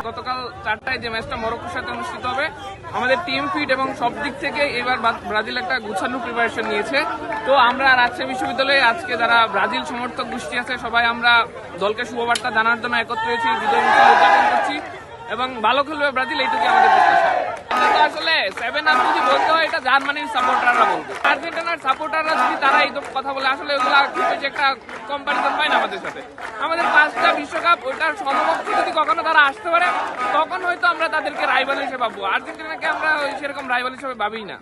গতকাল 4টায় যে ম্যাচটা মরক্কোর সাথে অনুষ্ঠিত হবে, আমাদের টিম ফিট এবং সব দিক থেকে এবার ব্রাজিল একটা গুছানো প্রিপারেশন নিয়েছে। তো আমরা রাজশাহী বিশ্ববিদ্যালয়ে আজকে যারা ব্রাজিল সমর্থক গোষ্ঠী আছে সবাই আমরা দলকে শুভবার্তা জানার জন্য একত্র হয়েছি, বিজয় মিছিল উদযাপন করছি এবং ভালো খেলবে ব্রাজিল, এইটুকুই আমাদের প্রত্যাশা। আসলে 7 আপ যদি বলতে হয় এটা জার্মানির সাপোর্টাররা বলবে, আর্জেন্টিনার সাপোর্টাররা যদি তারা এই কথা বলে আসলে ওগুলা একটা কম্পারিজন পায় না আমাদের সাথে। আমাদের 5টা বিশ্বকাপ, ওইটার সমকক্ষে যদি কখনো তারা আসতে পারে তখন হয়তো আমরা তাদেরকে রাইভাল হিসেবে ভাববো। আর্জেন্টিনাকে আমরা সেরকম রাইভাল হিসেবে ভাবিই না।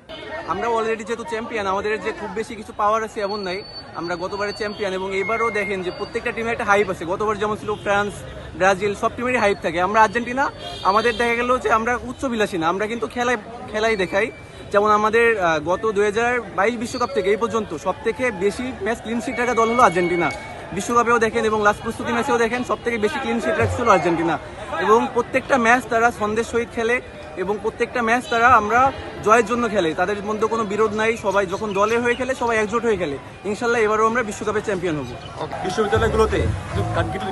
আমরা অলরেডি যেহেতু চ্যাম্পিয়ন, আমাদের যে খুব বেশি কিছু পাওয়ার আছে এমন নাই। আমরা গতবারে চ্যাম্পিয়ন এবং এবারও দেখেন যে প্রত্যেকটা টিমে একটা হাইপ আছে। গতবার যেমন ছিল ফ্রান্স, ব্রাজিল, সব টিমেরই হাইপ থাকে। আমরা আর্জেন্টিনা, আমাদের দেখা গেল যে আমরা উচ্চবিলাসী না, আমরা কিন্তু খেলাই দেখাই। যেমন আমাদের গত 2022 বিশ্বকাপ থেকে এই পর্যন্ত সব থেকে বেশি ম্যাচ ক্লিন শিট রাখা দল হলো আর্জেন্টিনা। বিশ্বকাপেও দেখেন এবং লাস্ট প্রস্তুতি ম্যাচেও দেখেন সব থেকে বেশি ক্লিন শিট রাখছিল আর্জেন্টিনা। এবং প্রত্যেকটা ম্যাচ তারা ছন্দের সহিত খেলে এবং প্রত্যেকটা ম্যাচ তারা আমরা জয়ের জন্য খেলে, তাদের মধ্যে কোনো বিরোধ নাই। সবাই যখন দলে হয়ে খেলে সবাই একজোট হয়ে খেলে। ইনশাল্লাহ এবারও আমরা বিশ্বকাপের চ্যাম্পিয়ন হব। বিশ্ববিদ্যালয়গুলোতে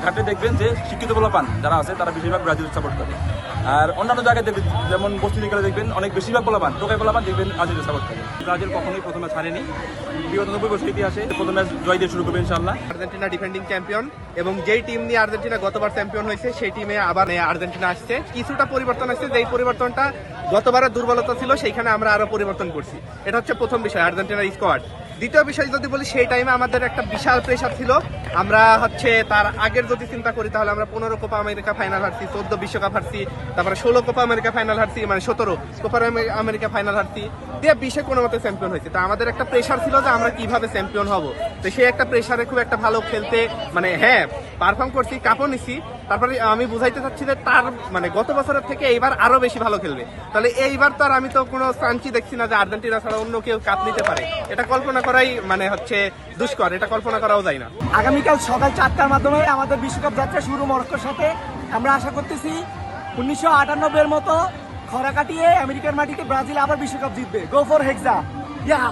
ঘাটে দেখবেন যে শিক্ষিত পোলাপান যারা আছে তারা বেশিরভাগ ব্রাজিল সাপোর্ট করে, আর অন্যান্য জায়গায় দেখবেন যেমন বস্তি গেলে দেখবেন অনেক বেশিরভাগ পোলাপান, টোকাই পোলাপান দেখবেন ব্রাজিল সাপোর্ট করে। ব্রাজিল কখনোই প্রথম ম্যাচ হারেনি, বিগত 90 বছর ইতিহাসে প্রথম ম্যাচ জয় দিয়ে শুরু করবে ইনশাল্লাহ। আর্জেন্টিনা ডিফেন্ডিং চ্যাম্পিয়ন এবং যেই টিম নিয়ে আর্জেন্টিনা গতবার চ্যাম্পিয়ন হয়েছে সেই টিমে আবার আর্জেন্টিনা আসছে। কিছুটা পরিবর্তন আসছে, যেই পরিবর্তনটা গতবারের দুর্বলতা ছিল সেইখানে আমরা আরো পরিবর্তন করছি। এটা হচ্ছে প্রথম বিষয়, আর্জেন্টিনার স্কোয়াড। দ্বিতীয় বিষয় যদি বলি, সেই টাইমে আমাদের একটা বিশাল প্রেশার ছিল। আমরা তার আগের যদি চিন্তা করি তাহলে আমরা 15 কোপা আমেরিকা ফাইনাল হারছি, 14 বিশ্বকাপ হারছি, তারপরে 16 কোপা আমেরিকা ফাইনাল হারছি, মানে 17 কোপা আমেরিকা ফাইনাল হারছি, দিয়ে 20-এ কোনো মতে চ্যাম্পিয়ন হয়েছে। তো আমাদের একটা প্রেশার ছিল যে আমরা কিভাবে চ্যাম্পিয়ন হব। তো সেই একটা প্রেশারে খুব একটা ভালো খেলতে পারফর্ম করছি, কাপও নিছি। তারপরে আমি বুঝাইতে চাচ্ছি যে তার গত বছরের থেকে এইবার আরো বেশি ভালো খেলবে। তাহলে এইবার তো আর আমি তো কোনো চান্সই দেখছি না যে আর্জেন্টিনা ছাড়া অন্য কেউ কাপ নিতে পারে। এটা কল্পনা করাই দুষ্কর, এটা কল্পনা করাও যায় না। আগামীকাল সকাল 4টার মাধ্যমে আমাদের বিশ্বকাপ যাত্রা শুরু মরক্কোর সাথে। আমরা আশা করতেছি 1998-এর মতো খরা কাটিয়ে আমেরিকার মাটিতে ব্রাজিল আবার বিশ্বকাপ জিতবে। Go for hexa, yeah.